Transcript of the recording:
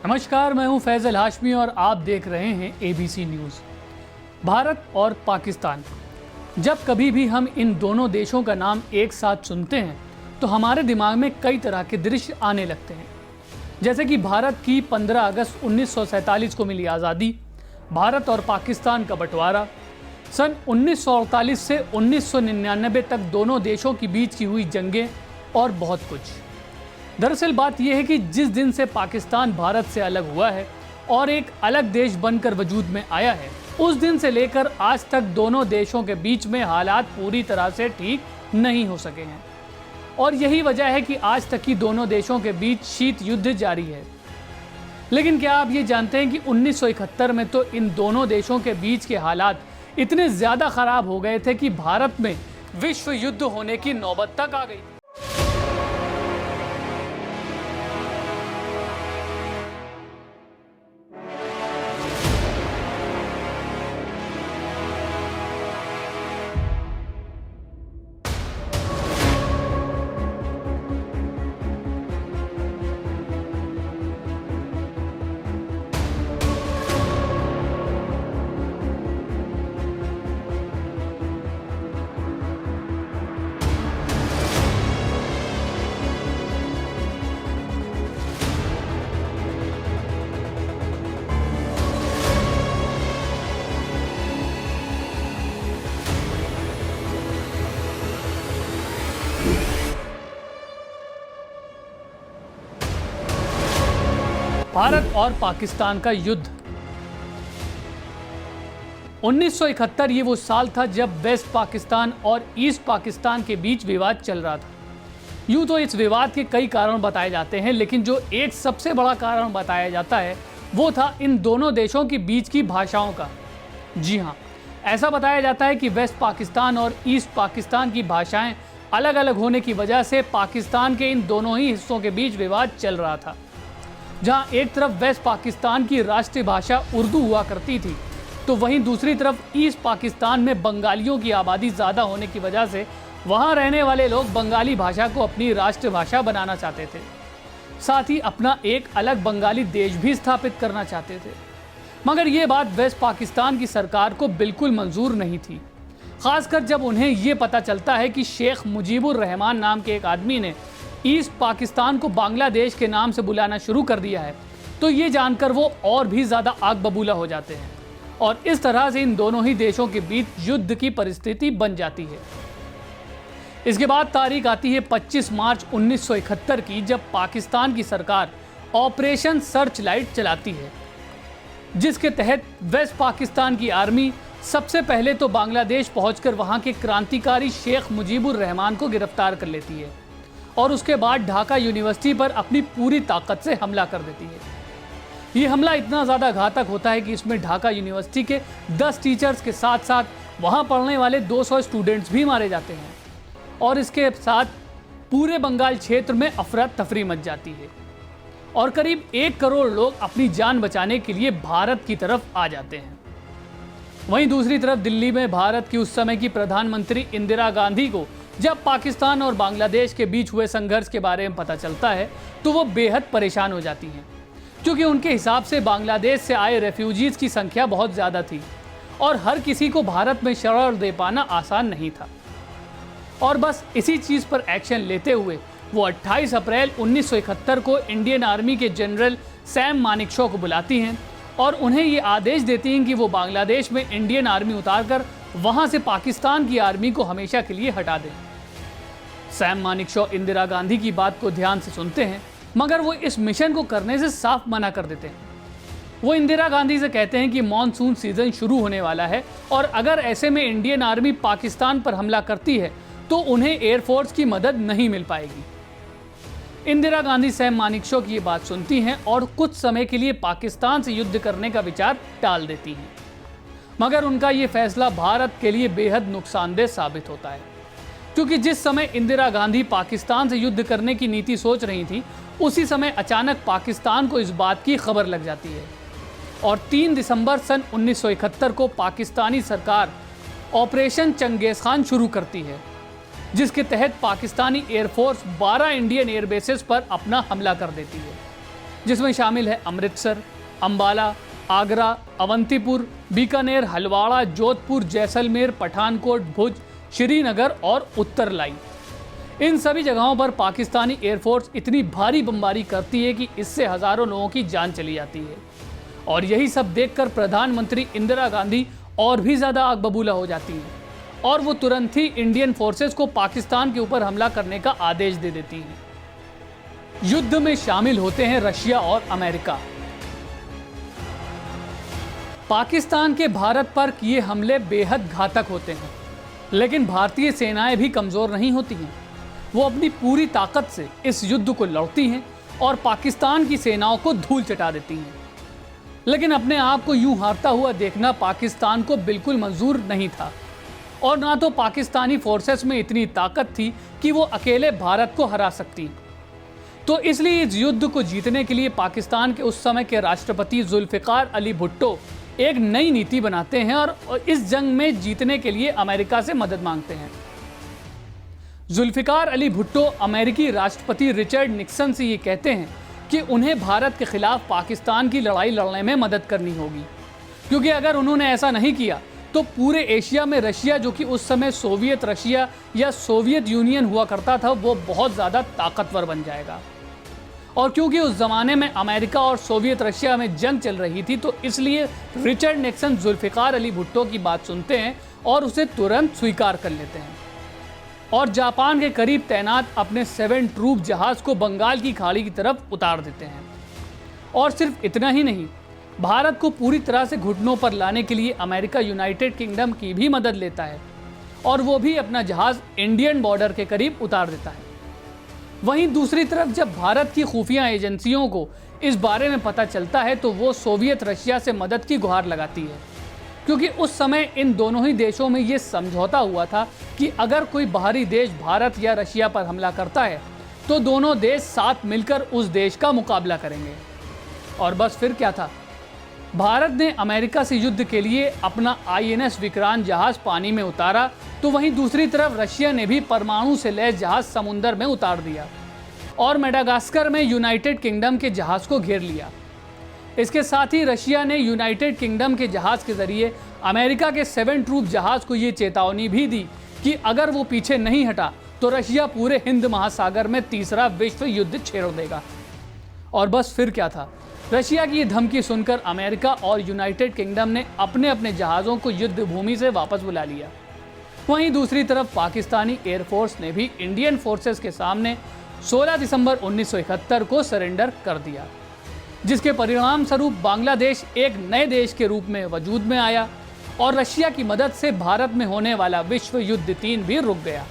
नमस्कार, मैं हूं फैजल हाशमी और आप देख रहे हैं एबीसी न्यूज़। भारत और पाकिस्तान, जब कभी भी हम इन दोनों देशों का नाम एक साथ सुनते हैं तो हमारे दिमाग में कई तरह के दृश्य आने लगते हैं। जैसे कि भारत की 15 अगस्त 1947 को मिली आज़ादी, भारत और पाकिस्तान का बंटवारा, सन 1948 से 1999 तक दोनों देशों के बीच की हुई जंगें और बहुत कुछ। दरअसल बात यह है कि जिस दिन से पाकिस्तान भारत से अलग हुआ है और एक अलग देश बनकर वजूद में आया है, उस दिन से लेकर आज तक दोनों देशों के बीच में हालात पूरी तरह से ठीक नहीं हो सके हैं। और यही वजह है कि आज तक की दोनों देशों के बीच शीत युद्ध जारी है। लेकिन क्या आप ये जानते हैं कि 1971 में तो इन दोनों देशों के बीच के हालात इतने ज़्यादा खराब हो गए थे कि भारत में विश्व युद्ध होने की नौबत तक आ गई। भारत और पाकिस्तान का युद्ध। 1971 ये वो साल था जब वेस्ट पाकिस्तान और ईस्ट पाकिस्तान के बीच विवाद चल रहा था। यूं तो इस विवाद के कई कारण बताए जाते हैं, लेकिन जो एक सबसे बड़ा कारण बताया जाता है वो था इन दोनों देशों के बीच की भाषाओं का। जी हाँ, ऐसा बताया जाता है कि वेस्ट पाकिस्तान और ईस्ट पाकिस्तान की भाषाएं अलग अलग होने की वजह से पाकिस्तान के इन दोनों ही हिस्सों के बीच विवाद चल रहा था। जहां एक तरफ वेस्ट पाकिस्तान की राष्ट्रीय भाषा उर्दू हुआ करती थी, तो वहीं दूसरी तरफ ईस्ट पाकिस्तान में बंगालियों की आबादी ज़्यादा होने की वजह से वहां रहने वाले लोग बंगाली भाषा को अपनी राष्ट्रभाषा बनाना चाहते थे। साथ ही अपना एक अलग बंगाली देश भी स्थापित करना चाहते थे। मगर ये बात वेस्ट पाकिस्तान की सरकार को बिल्कुल मंजूर नहीं थी, खासकर जब उन्हें ये पता चलता है कि शेख मुजीबुर रहमान नाम के एक आदमी ने ईस्ट पाकिस्तान को बांग्लादेश के नाम से बुलाना शुरू कर दिया है। तो ये जानकर वो और भी ज़्यादा आग बबूला हो जाते हैं और इस तरह से इन दोनों ही देशों के बीच युद्ध की परिस्थिति बन जाती है। इसके बाद तारीख आती है 25 मार्च 1971 की, जब पाकिस्तान की सरकार ऑपरेशन सर्च लाइट चलाती है, जिसके तहत वेस्ट पाकिस्तान की आर्मी सबसे पहले तो बांग्लादेश पहुंचकर वहां के क्रांतिकारी शेख मुजीबुर रहमान को गिरफ्तार कर लेती है और उसके बाद ढाका यूनिवर्सिटी पर अपनी पूरी ताकत से हमला कर देती है। ये हमला इतना ज़्यादा घातक होता है कि इसमें ढाका यूनिवर्सिटी के 10 टीचर्स के साथ साथ वहाँ पढ़ने वाले 200 स्टूडेंट्स भी मारे जाते हैं और इसके साथ पूरे बंगाल क्षेत्र में अफरा तफरी मच जाती है और करीब 1 करोड़ लोग अपनी जान बचाने के लिए भारत की तरफ आ जाते हैं। वहीं दूसरी तरफ दिल्ली में भारत की उस समय की प्रधानमंत्री इंदिरा गांधी को जब पाकिस्तान और बांग्लादेश के बीच हुए संघर्ष के बारे में पता चलता है तो वो बेहद परेशान हो जाती हैं, क्योंकि उनके हिसाब से बांग्लादेश से आए रेफ्यूजीज की संख्या बहुत ज़्यादा थी और हर किसी को भारत में शरण दे पाना आसान नहीं था। और बस इसी चीज़ पर एक्शन लेते हुए वो 28 अप्रैल 1971 को इंडियन आर्मी के जनरल सैम मानेकशॉ को बुलाती हैं और उन्हें ये आदेश देती हैं कि वो बांग्लादेश में इंडियन आर्मी उतारकर वहाँ से पाकिस्तान की आर्मी को हमेशा के लिए हटा दें। सैम मानेकशॉ इंदिरा गांधी की बात को ध्यान से सुनते हैं, मगर वो इस मिशन को करने से साफ मना कर देते हैं। वो इंदिरा गांधी से कहते हैं कि मॉनसून सीजन शुरू होने वाला है और अगर ऐसे में इंडियन आर्मी पाकिस्तान पर हमला करती है तो उन्हें एयरफोर्स की मदद नहीं मिल पाएगी। इंदिरा गांधी सैम मानेकशॉ की ये बात सुनती हैं और कुछ समय के लिए पाकिस्तान से युद्ध करने का विचार टाल देती हैं, मगर उनका ये फैसला भारत के लिए बेहद नुकसानदेह साबित होता है, क्योंकि जिस समय इंदिरा गांधी पाकिस्तान से युद्ध करने की नीति सोच रही थी, उसी समय अचानक पाकिस्तान को इस बात की खबर लग जाती है और 3 दिसंबर सन 1971 को पाकिस्तानी सरकार ऑपरेशन चंगेज़ खान शुरू करती है, जिसके तहत पाकिस्तानी एयरफोर्स 12 इंडियन एयरबेसेस पर अपना हमला कर देती है। जिसमें शामिल है अमृतसर, अंबाला, आगरा, अवंतीपुर, बीकानेर, हलवाड़ा, जोधपुर, जैसलमेर, पठानकोट, भुज, श्रीनगर और उत्तरलाई। इन सभी जगहों पर पाकिस्तानी एयरफोर्स इतनी भारी बमबारी करती है कि इससे हजारों लोगों की जान चली जाती है। और यही सब देखकर प्रधानमंत्री इंदिरा गांधी और भी ज्यादा आग बबूला हो जाती हैं और वो तुरंत ही इंडियन फोर्सेस को पाकिस्तान के ऊपर हमला करने का आदेश दे देती हैं। युद्ध में शामिल होते हैं रशिया और अमेरिका। पाकिस्तान के भारत पर किए हमले बेहद घातक होते हैं, लेकिन भारतीय सेनाएं भी कमजोर नहीं होती हैं। वो अपनी पूरी ताकत से इस युद्ध को लड़ती हैं और पाकिस्तान की सेनाओं को धूल चटा देती हैं। लेकिन अपने आप को यूं हारता हुआ देखना पाकिस्तान को बिल्कुल मंजूर नहीं था और ना तो पाकिस्तानी फोर्सेस में इतनी ताकत थी कि वो अकेले भारत को हरा सकती। तो इसलिए इस युद्ध को जीतने के लिए पाकिस्तान के उस समय के राष्ट्रपति जुल्फिकार अली भुट्टो एक नई नीति बनाते हैं और इस जंग में जीतने के लिए अमेरिका से मदद मांगते हैं। जुल्फिकार अली भुट्टो अमेरिकी राष्ट्रपति रिचर्ड निक्सन से ये कहते हैं कि उन्हें भारत के खिलाफ पाकिस्तान की लड़ाई लड़ने में मदद करनी होगी, क्योंकि अगर उन्होंने ऐसा नहीं किया तो पूरे एशिया में रशिया, जो कि उस समय सोवियत रशिया या सोवियत यूनियन हुआ करता था, वो बहुत ज़्यादा ताकतवर बन जाएगा। और क्योंकि उस ज़माने में अमेरिका और सोवियत रशिया में जंग चल रही थी, तो इसलिए रिचर्ड निक्सन जुल्फिकार अली भुट्टो की बात सुनते हैं और उसे तुरंत स्वीकार कर लेते हैं और जापान के करीब तैनात अपने 7 ट्रूप जहाज को बंगाल की खाड़ी की तरफ उतार देते हैं। और सिर्फ इतना ही नहीं, भारत को पूरी तरह से घुटनों पर लाने के लिए अमेरिका यूनाइटेड किंगडम की भी मदद लेता है और वो भी अपना जहाज इंडियन बॉर्डर के करीब उतार देता है। वहीं दूसरी तरफ जब भारत की खुफिया एजेंसियों को इस बारे में पता चलता है तो वो सोवियत रशिया से मदद की गुहार लगाती है, क्योंकि उस समय इन दोनों ही देशों में ये समझौता हुआ था कि अगर कोई बाहरी देश भारत या रशिया पर हमला करता है तो दोनों देश साथ मिलकर उस देश का मुकाबला करेंगे। और बस फिर क्या था, भारत ने अमेरिका से युद्ध के लिए अपना INS विक्रांत जहाज पानी में उतारा, तो वहीं दूसरी तरफ रशिया ने भी परमाणु से लैस जहाज समुंदर में उतार दिया और मेडागास्कर में यूनाइटेड किंगडम के जहाज को घेर लिया। इसके साथ ही रशिया ने यूनाइटेड किंगडम के जहाज के जरिए अमेरिका के 7 ट्रूप जहाज को ये चेतावनी भी दी कि अगर वो पीछे नहीं हटा तो रशिया पूरे हिंद महासागर में तीसरा विश्व युद्ध छेड़ देगा। और बस फिर क्या था, रशिया की ये धमकी सुनकर अमेरिका और यूनाइटेड किंगडम ने अपने अपने जहाज़ों को युद्ध भूमि से वापस बुला लिया। वहीं दूसरी तरफ पाकिस्तानी एयरफोर्स ने भी इंडियन फोर्सेस के सामने 16 दिसंबर 1971 को सरेंडर कर दिया, जिसके परिणाम स्वरूप बांग्लादेश एक नए देश के रूप में वजूद में आया और रशिया की मदद से भारत में होने वाला विश्व युद्ध 3 भी रुक गया।